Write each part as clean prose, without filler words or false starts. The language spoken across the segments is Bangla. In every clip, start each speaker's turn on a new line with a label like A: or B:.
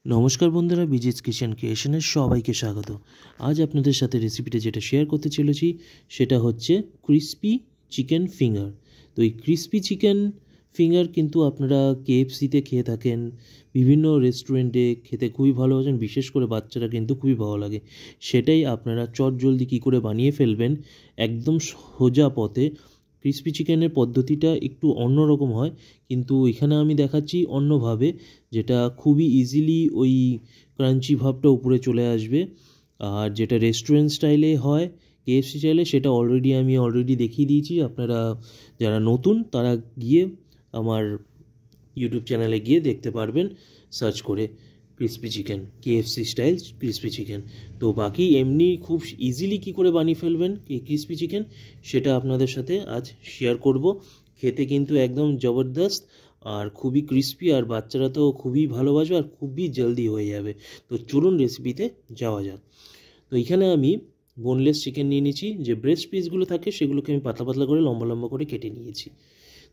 A: নমস্কার বন্ধুরা, বিজিস কিচেন ক্রিয়েশনের সবাইকে স্বাগত। আজ আপনাদের সাথে রেসিপিটা যেটা শেয়ার করতে চলেছি সেটা হচ্ছে ক্রিস্পি চিকেন ফিঙ্গার। তো এই ক্রিস্পি চিকেন ফিঙ্গার কিন্তু আপনারা কেএফসিতে খেয়ে থাকেন, বিভিন্ন রেস্টুরেন্টে খেতে খুবই ভালোবাসেন, বিশেষ করে বাচ্চারা কিন্তু খুবই ভালো লাগে। সেটাই আপনারা চটজলদি কী করে বানিয়ে ফেলবেন একদম সোজা পথে। ক্রিস্পি চিকেনের পদ্ধতিটা একটু অন্যরকম হয়, কিন্তু এখানে আমি দেখাচ্ছি অন্যভাবে, যেটা খুবই ইজিলি ওই ক্রাঞ্চি ভাবটা উপরে চলে আসবে। আর যেটা রেস্টুরেন্ট স্টাইলে হয় কেএফসি স্টাইলে, সেটা আমি অলরেডি দেখিয়ে দিয়েছি। আপনারা যারা নতুন তারা গিয়ে আমার ইউটিউব চ্যানেলে গিয়ে দেখতে পারবেন, সার্চ করে crispy chicken, KFC style crispy chicken. তো বাকি এমনি খুব ইজিলি কী করে বানিয়ে ফেলবেন এই ক্রিস্পি চিকেন, সেটা আপনাদের সাথে আজ শেয়ার করব। খেতে কিন্তু একদম জবরদস্ত আর খুবই ক্রিস্পি, আর বাচ্চারা তো খুবই ভালোবাসবে আর খুবই জলদি হয়ে যাবে। তো চলুন রেসিপিতে যাওয়া যাক। তো এখানে আমি বোনলেস চিকেন নিয়ে নিয়েছি, যে ব্রেস্ট পিসগুলো থাকে সেগুলোকে আমি পাতলা পাতলা করে লম্বা লম্বা করে কেটে নিয়েছি।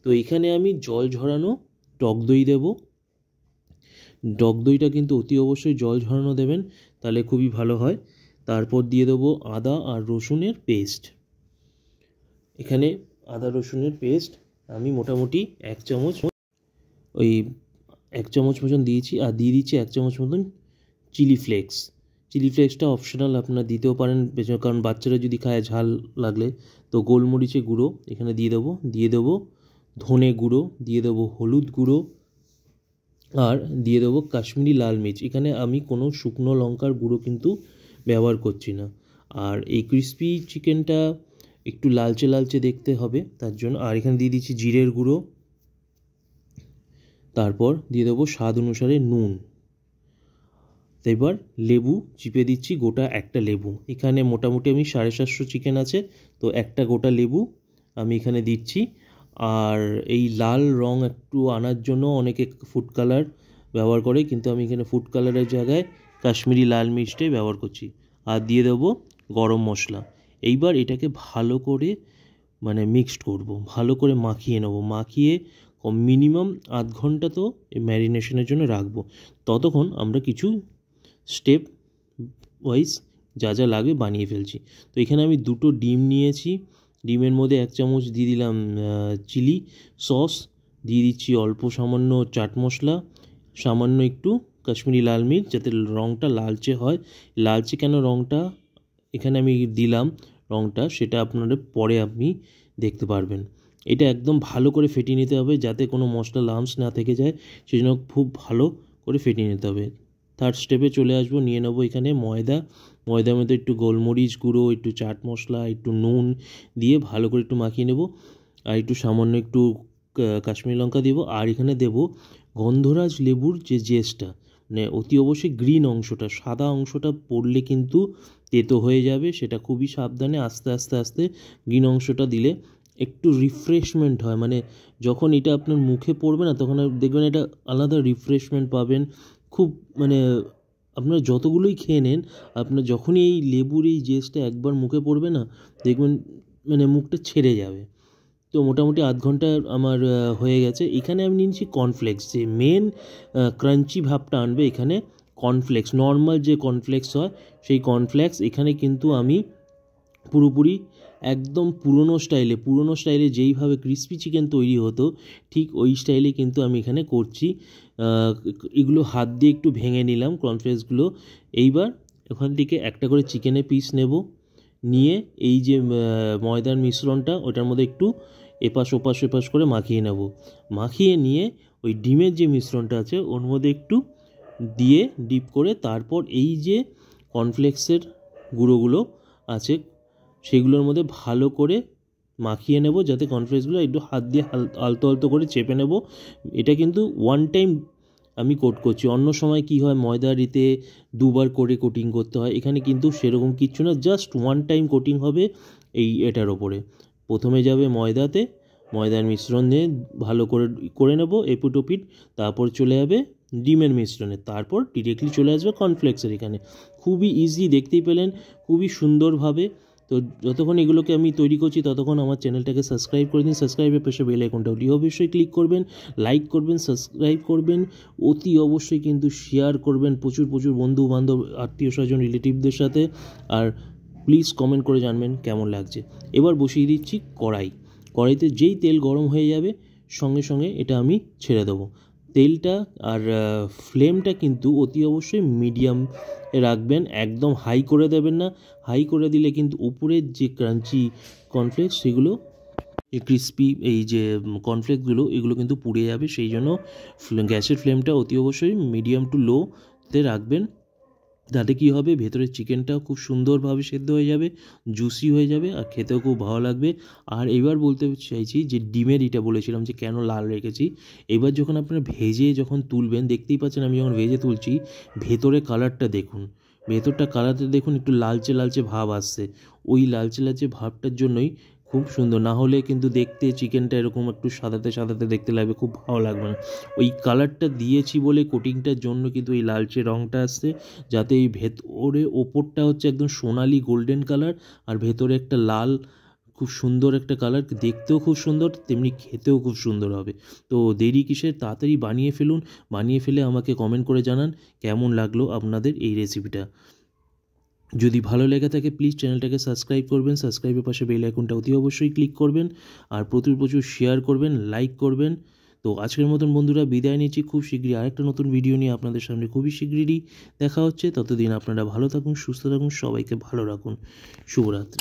A: তো এখানে আমি জল ঝরানো টক দই দেব। টক দইটা কিন্তু অতি অবশ্যই জল ঝরানো দেবেন, তাহলে খুবই ভালো হয়। তারপর দিয়ে দেবো আদা আর রসুনের পেস্ট। এখানে আদা রসুনের পেস্ট আমি মোটামুটি এক চামচ মতন দিয়েছি, আর দিয়ে দিচ্ছি 1 চামচ মতন চিলি ফ্লেক্স। চিলি ফ্লেক্সটা অপশনাল, আপনারা দিতেও পারেন, কারণ বাচ্চারা যদি খায় ঝাল লাগলে। তো গোলমরিচের গুঁড়ো এখানে দিয়ে দেবো ধনে গুঁড়ো, দিয়ে দেবো হলুদ গুঁড়ো, আর দিয়ে দেবো কাশ্মীরি লাল মির্চ। এখানে আমি কোনো শুকনো লঙ্কার গুঁড়ো কিন্তু ব্যবহার করছি না। আর এই ক্রিস্পি চিকেনটা একটু লালচে লালচে দেখতে হবে তার জন্য। আর এখানে দিয়ে দিচ্ছি জিরের গুঁড়ো, তারপর দিয়ে দেবো স্বাদ অনুসারে নুন। এবার লেবু চিপে দিচ্ছি, গোটা একটা লেবু। এখানে মোটামুটি আমি 750 চিকেন আছে, তো একটা গোটা লেবু আমি এখানে দিচ্ছি। আর এই লাল রং একটু আনার জন্য অনেকে ফুড কালার ব্যবহার করে, কিন্তু আমি এখানে ফুড কালারের জায়গায় কাশ্মীরি লাল মির্চটাই ব্যবহার করছি। আর দিয়ে দেবো গরম মশলা। এইবার এটাকে ভালো করে মিক্সড করব, ভালো করে মাখিয়ে নেব। মাখিয়ে মিনিমাম আধ ঘন্টা তো ম্যারিনেশনের জন্য রাখবো। ততক্ষণ আমরা কিছু স্টেপ ওয়াইজ যা যা লাগবে বানিয়ে ফেলছি। তো এখানে আমি 2টো ডিম নিয়েছি। ডিমের মধ্যে 1 চামচ দিয়ে দিলাম চিলি সস, দিয়ে দিচ্ছি অল্প সামান্য চাট মশলা, সামান্য একটু কাশ্মীরি লাল মির্চ, যাতে রঙটা লালচে হয়। লালচে কেন রঙটা এখানে আমি দিলাম, রঙটা সেটা আপনারা পরে আপনি দেখতে পারবেন। এটা একদম ভালো করে ফেটিয়ে নিতে হবে, যাতে কোনো মশলা লাম্পস না থেকে যায়, সেই জন্য খুব ভালো করে ফেটিয়ে নিতে হবে। থার্ড স্টেপে চলে আসবো, নিয়ে নেবো এখানে ময়দার মধ্যে একটু গোলমরিচ গুঁড়ো, একটু চাট মশলা, একটু নুন দিয়ে ভালো করে একটু মাখিয়ে নেব। আর একটু সামান্য একটু কাশ্মীরি লঙ্কা দেবো। আর এখানে দেবো গন্ধরাজ লেবুর যে জেসটা, অতি অবশ্যই গ্রিন অংশটা, সাদা অংশটা পড়লে কিন্তু তেতো হয়ে যাবে, সেটা খুবই সাবধানে আস্তে আস্তে আস্তে গ্রিন অংশটা দিলে একটু রিফ্রেশমেন্ট হয়। যখন এটা আপনার মুখে পড়বে না, তখন দেখবেন এটা আলাদা রিফ্রেশমেন্ট পাবেন। খুব আপনারা যতগুলোই খেয়ে নেন, আপনার যখনই এই লেবুর এই জেসটা একবার মুখে পড়বে না, দেখবেন মুখটা ছেড়ে যাবে। তো মোটামুটি আধ ঘন্টা আমার হয়ে গেছে। এখানে আমি নিয়েছি কর্নফ্লেক্স, যে মেন ক্রাঞ্চি ভাবটা আনবে এখানে কর্নফ্লেক্স। নর্মাল যে কর্নফ্লেক্স হয় সেই কর্নফ্লেক্স এখানে কিন্তু আমি পুরোপুরি একদম পুরনো স্টাইলে যেইভাবে ক্রিস্পি চিকেন তৈরি হতো ঠিক ওই স্টাইলে কিন্তু আমি এখানে করছি। এগুলো হাত দিয়ে একটু ভেঙে নিলাম কর্নফ্লেক্সগুলো। এইবার ওখান থেকে একটা করে চিকেনের পিস নেব, নিয়ে এই যে ময়দার মিশ্রণটা ওটার মধ্যে একটু এপাশ ওপাশ করে মাখিয়ে নেব। মাখিয়ে নিয়ে ওই ডিমের যে মিশ্রণটা আছে ওর মধ্যে একটু দিয়ে ডিপ করে, তারপর এই যে কর্নফ্লেক্সের গুঁড়োগুলো আছে সেগুলোর মধ্যে ভালো করে মাখিয়ে নেব, যাতে কর্নফ্লেক্সগুলো একটু হাত দিয়ে আলতো আলতো করে চেপে নেব। এটা কিন্তু ওয়ান টাইম আমি কোট করছি। অন্য সময় কি হয়, ময়দারিতে 2বার করে কোটিং করতে হয়, এখানে কিন্তু সেরকম কিচ্ছু না, জাস্ট ওয়ান টাইম কোটিং হবে এটার ওপরে। প্রথমে যাবে ময়দার মিশ্রণ দিয়ে ভালো করে নেব এপিট ওপিট, তারপর চলে যাবে ডিমের মিশ্রণে, তারপর ডিরেক্টলি চলে আসবে কর্নফ্লেক্সের। এখানে খুবই ইজি, দেখতেই পেলেন খুবই সুন্দরভাবে তো যতক্ষণ এগুলোকে আমি তৈরি করছি ততক্ষণ আমার চ্যানেলটাকে সাবস্ক্রাইব করে দিন, সাবস্ক্রাইবের পাশে বেল আইকনটা অবশ্যই ক্লিক করবেন, লাইক করবেন, সাবস্ক্রাইব করবেন, অতি অবশ্যই কিন্তু শেয়ার করবেন প্রচুর বন্ধু বান্ধব, আত্মীয় স্বজন, রিলেটিভদের সাথে। আর প্লিজ কমেন্ট করে জানবেন কেমন লাগছে। এবার বসিয়ে দিচ্ছি কড়াইতে যেই তেল গরম হয়ে যাবে সঙ্গে সঙ্গে এটা আমি ছেড়ে দেবো। তেলটা আর ফ্লেমটা কিন্তু অতি অবশ্যই মিডিয়াম রাখবেন, একদম হাই করে দেবেন না। হাই করে দিলে কিন্তু উপরের যে ক্রাঞ্চি কর্নফ্লেক্স সেগুলো, এই ক্রিস্পি এই যে কর্নফ্লেক্সগুলো এগুলো কিন্তু পুড়ে যাবে। সেই জন্য গ্যাসের ফ্লেমটা অতি অবশ্যই মিডিয়াম টু লোতে রাখবেন। তাতে কী হবে, ভেতরের চিকেনটাও খুব সুন্দরভাবে সেদ্ধ হয়ে যাবে, জুসি হয়ে যাবে, আর খেতেও খুব ভালো লাগবে। আর এবার বলতে চাইছি যে ডিমের এটা বলেছিলাম যে কেন লাল রেখেছি। এবার যখন আপনারা ভেজে যখন তুলবেন, দেখতেই পাচ্ছেন আমি যখন ভেজে তুলছি, ভেতরে কালারটা দেখুন, ভেতরটা কালারটা দেখুন, একটু লালচে ভাব আসছে। ওই লালচে ভাবটার জন্যই খুব সুন্দর, না হলে কিন্তু দেখতে চিকেনটা এরকম একটু সাদাতে দেখতে লাগবে, খুব ভালো লাগবে না। ওই কালারটা দিয়েছি বলে কোটিংটার জন্য কিন্তু এই লালচে রঙটা আসছে, যাতে এই ভেতরে ওপরটা হচ্ছে একদম সোনালি গোল্ডেন কালার, আর ভেতরে একটা লাল খুব সুন্দর একটা কালার, দেখতেও খুব সুন্দর, তেমনি খেতেও খুব সুন্দর হবে। তো দেরি কিসের, তাড়াতাড়ি বানিয়ে ফেলুন, বানিয়ে ফেলে আমাকে কমেন্ট করে জানান কেমন লাগলো আপনাদের এই রেসিপিটা। যদি ভালো লেগে থাকে প্লিজ চ্যানেলটাকে সাবস্ক্রাইব করবেন, সাবস্ক্রাইবের পাশে বেল আইকনটা অতি অবশ্যই ক্লিক করবেন, আর প্রচুর শেয়ার করবেন, লাইক করবেন। তো আজকের মতন বন্ধুরা বিদায় নিচ্ছি, খুব শীঘ্রই আরেকটা নতুন ভিডিও নিয়ে আপনাদের সামনে খুবই শীঘ্রই দেখা হচ্ছে। ততদিন আপনারা ভালো থাকুন, সুস্থ থাকুন, সবাইকে ভালো রাখুন। শুভরাত্রি।